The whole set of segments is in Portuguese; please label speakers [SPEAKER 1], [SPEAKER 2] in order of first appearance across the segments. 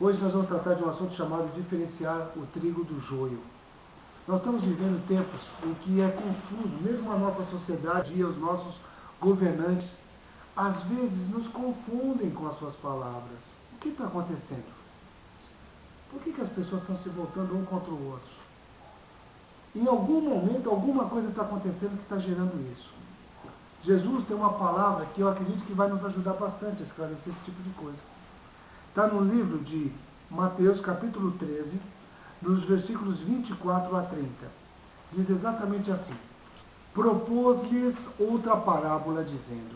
[SPEAKER 1] Hoje nós vamos tratar de um assunto chamado diferenciar o trigo do joio. Nós estamos vivendo tempos em que é confuso, mesmo a nossa sociedade e os nossos governantes, às vezes nos confundem com as suas palavras. O que está acontecendo? Por que as pessoas estão se voltando um contra o outro? Em algum momento, alguma coisa está acontecendo que está gerando isso. Jesus tem uma palavra que eu acredito que vai nos ajudar bastante a esclarecer esse tipo de coisa. Está no livro de Mateus, capítulo 13, nos versículos 24 a 30. Diz exatamente assim: propôs-lhes outra parábola, dizendo: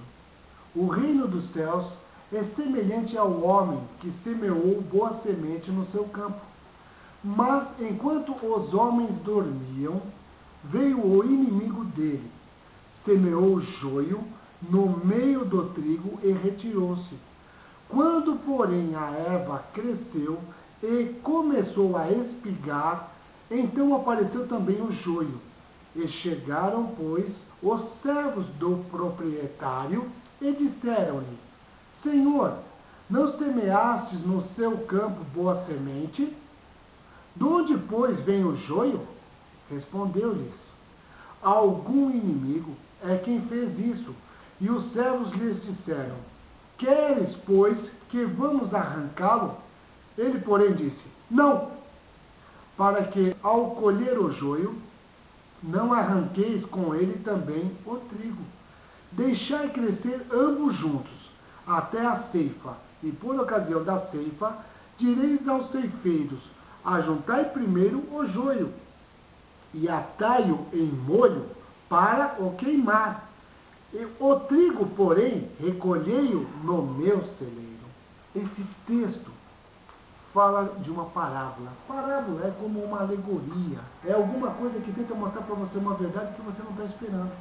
[SPEAKER 1] o reino dos céus é semelhante ao homem que semeou boa semente no seu campo. Mas, enquanto os homens dormiam, veio o inimigo dele, semeou joio no meio do trigo e retirou-se. Quando, porém, a erva cresceu e começou a espigar, então apareceu também o joio. E chegaram, pois, os servos do proprietário e disseram-lhe: Senhor, não semeastes no seu campo boa semente? De onde, pois, vem o joio? Respondeu-lhes: algum inimigo é quem fez isso. E os servos lhes disseram: queres, pois, que vamos arrancá-lo? Ele, porém, disse: não, para que, ao colher o joio, não arranqueis com ele também o trigo. Deixai crescer ambos juntos, até a ceifa, e por ocasião da ceifa, direis aos ceifeiros: ajuntai primeiro o joio, e atai-o em molho para o queimar. E o trigo, porém, recolhei-o no meu celeiro. Esse texto fala de uma parábola. Parábola é como uma alegoria. É alguma coisa que tenta mostrar para você uma verdade que você não está esperando.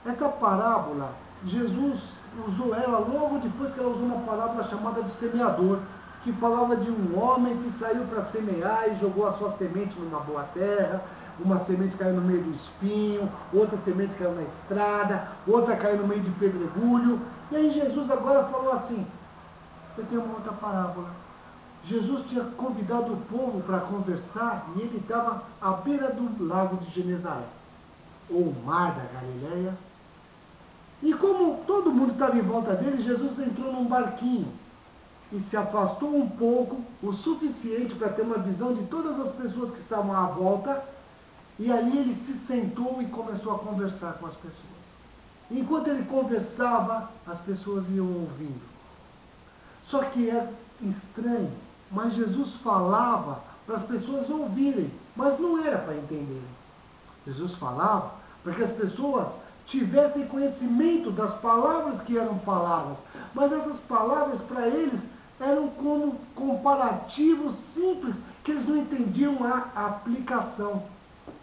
[SPEAKER 1] Essa parábola, Jesus usou ela logo depois que ela usou uma parábola chamada de semeador, que falava de um homem que saiu para semear e jogou a sua semente numa boa terra. Uma semente caiu no meio do espinho, outra semente caiu na estrada, outra caiu no meio de pedregulho. E aí Jesus agora falou assim: eu tenho uma outra parábola. Jesus tinha convidado o povo para conversar e ele estava à beira do lago de Genezaré, ou mar da Galileia. E como todo mundo estava em volta dele, Jesus entrou num barquinho e se afastou um pouco, o suficiente para ter uma visão de todas as pessoas que estavam à volta. E ali ele se sentou e começou a conversar com as pessoas. Enquanto ele conversava, as pessoas iam ouvindo. Só que é estranho, mas Jesus falava para as pessoas ouvirem, mas não era para entenderem. Jesus falava para que as pessoas tivessem conhecimento das palavras que eram faladas, mas essas palavras para eles eram como comparativos simples, que eles não entendiam a aplicação.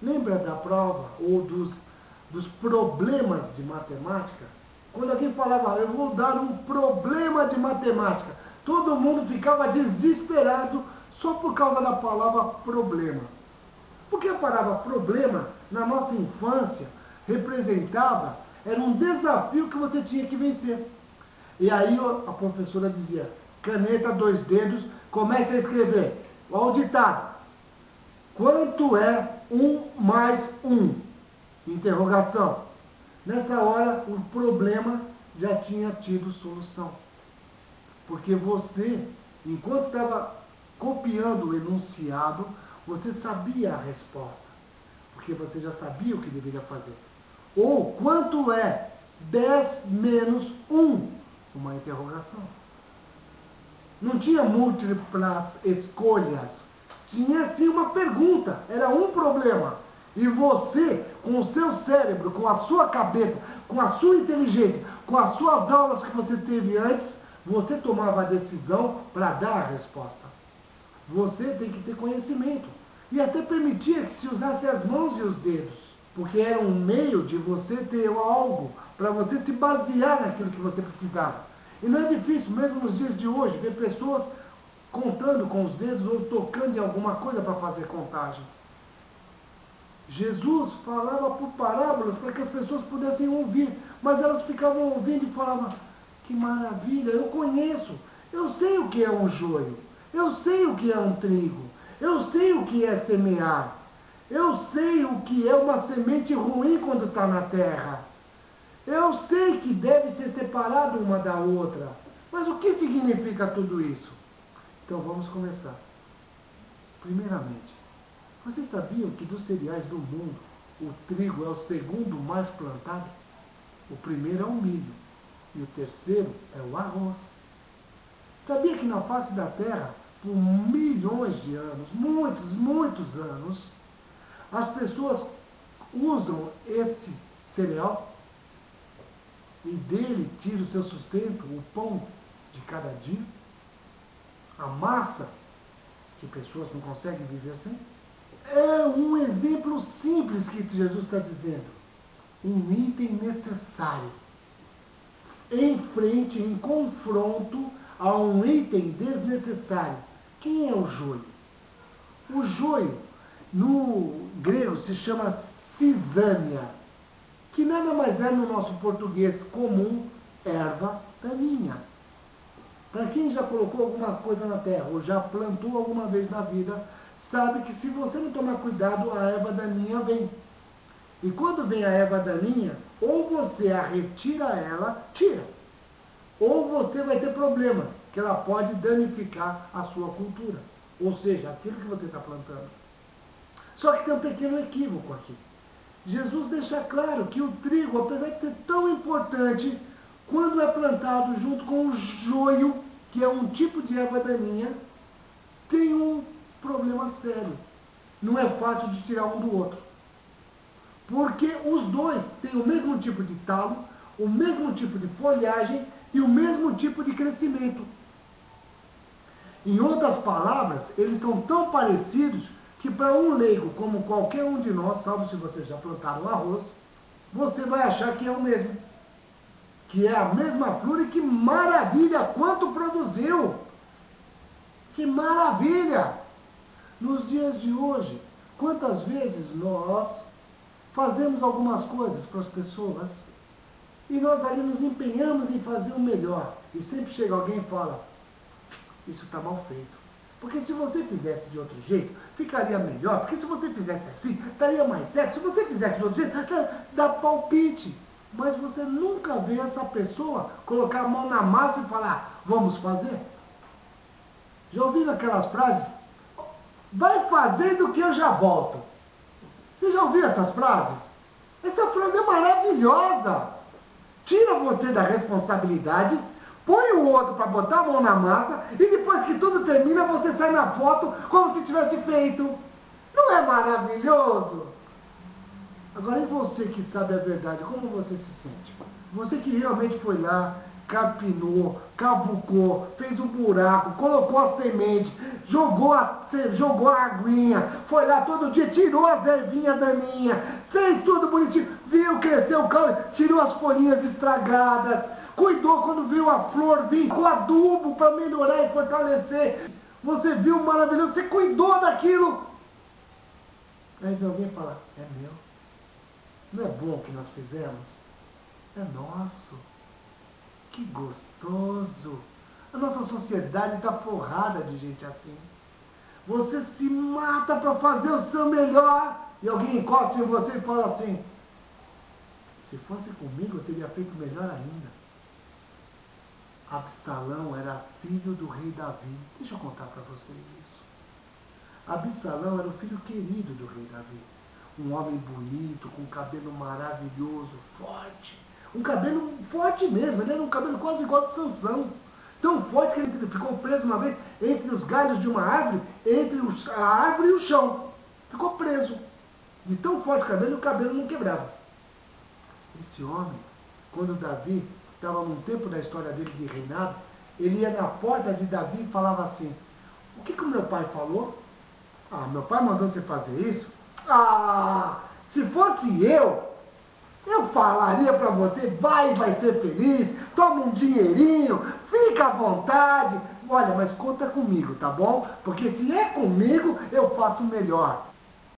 [SPEAKER 1] Lembra da prova ou dos problemas de matemática? Quando alguém falava: eu vou dar um problema de matemática, todo mundo ficava desesperado só por causa da palavra problema. Porque a palavra problema, na nossa infância, representava, era um desafio que você tinha que vencer. E aí a professora dizia: caneta, 2 dedos, comece a escrever. Olha o ditado: quanto é 1 mais 1? Interrogação. Nessa hora, o problema já tinha tido solução. Porque você, enquanto estava copiando o enunciado, você sabia a resposta. Porque você já sabia o que deveria fazer. Ou, quanto é 10 menos 1? Uma interrogação. Não tinha múltiplas escolhas. Tinha sim uma pergunta, era um problema. E você, com o seu cérebro, com a sua cabeça, com a sua inteligência, com as suas aulas que você teve antes, você tomava a decisão para dar a resposta. Você tem que ter conhecimento. E até permitia que se usasse as mãos e os dedos. Porque era um meio de você ter algo para você se basear naquilo que você precisava. E não é difícil, mesmo nos dias de hoje, ver pessoas contando com os dedos ou tocando em alguma coisa para fazer contagem. Jesus falava por parábolas para que as pessoas pudessem ouvir, mas elas ficavam ouvindo e falavam: que maravilha, eu conheço, eu sei o que é um joio, Eu sei o que é um trigo. Eu sei o que é semear. Eu sei o que é uma semente ruim quando está na terra. Eu sei que deve ser separado uma da outra. Mas o que significa tudo isso? Então vamos começar. Primeiramente, vocês sabiam que dos cereais do mundo, o trigo é o segundo mais plantado? O primeiro é o milho e o terceiro é o arroz. Sabia que na face da terra, por milhões de anos, muitos anos, as pessoas usam esse cereal e dele tira o seu sustento, o pão de cada dia, a massa, que pessoas não conseguem viver sem? É um exemplo simples que Jesus está dizendo. Um item necessário. Em frente, em confronto a um item desnecessário. Quem é o joio? O joio, no grego, se chama cisânia, que nada mais é no nosso português comum, erva daninha. Para quem já colocou alguma coisa na terra ou já plantou alguma vez na vida, sabe que se você não tomar cuidado, a erva daninha vem. E quando vem a erva daninha, ou você a retira ela, tira. Ou você vai ter problema, que ela pode danificar a sua cultura. Ou seja, aquilo que você está plantando. Só que tem um pequeno equívoco aqui. Jesus deixa claro que o trigo, apesar de ser tão importante, quando é plantado junto com o joio, que é um tipo de erva daninha, tem um problema sério. Não é fácil de tirar um do outro. Porque os dois têm o mesmo tipo de talo, o mesmo tipo de folhagem e o mesmo tipo de crescimento. Em outras palavras, eles são tão parecidos que para um leigo como qualquer um de nós, salvo se vocês já plantaram arroz, você vai achar que é o mesmo. Que é a mesma flor e que maravilha quanto produziu! Que maravilha! Nos dias de hoje, quantas vezes nós fazemos algumas coisas para as pessoas e nós ali nos empenhamos em fazer o melhor. E sempre chega alguém e fala, isso está mal feito. Porque se você fizesse de outro jeito, ficaria melhor. Porque se você fizesse assim, estaria mais certo. Se você fizesse de outro jeito, dá palpite. Mas você nunca vê essa pessoa colocar a mão na massa e falar, vamos fazer? Já ouviram aquelas frases? Vai fazendo que eu já volto. Você já ouviu essas frases? Essa frase é maravilhosa. Tira você da responsabilidade, põe o outro para botar a mão na massa e depois que tudo termina, você sai na foto como se tivesse feito. Não é maravilhoso? Agora, e você que sabe a verdade, como você se sente? Você que realmente foi lá, capinou, cavucou, fez um buraco, colocou a semente, jogou a aguinha, foi lá todo dia, tirou as ervinhas daninhas, fez tudo bonitinho, viu, cresceu o caule, tirou as folhinhas estragadas, cuidou quando viu a flor vir com adubo para melhorar e fortalecer. Você viu maravilhoso, você cuidou daquilo. Aí vem alguém falar, é meu. Não é bom o que nós fizemos? É nosso. Que gostoso. A nossa sociedade está porrada de gente assim. Você se mata para fazer o seu melhor e alguém encosta em você e fala assim, se fosse comigo eu teria feito melhor ainda. Absalão era filho do rei Davi. Deixa eu contar para vocês isso. Absalão era o filho querido do rei Davi. Um homem bonito, com cabelo maravilhoso, forte. Um cabelo forte mesmo, ele era um cabelo quase igual de Sansão. Tão forte que ele ficou preso uma vez entre os galhos de uma árvore, entre a árvore e o chão. Ficou preso. De tão forte o cabelo não quebrava. Esse homem, quando Davi estava num tempo da história dele de reinado, ele ia na porta de Davi e falava assim, o que o meu pai falou? Ah, meu pai mandou você fazer isso? Ah, se fosse eu falaria para você, vai ser feliz, toma um dinheirinho, fica à vontade. Olha, mas conta comigo, tá bom? Porque se é comigo, eu faço melhor.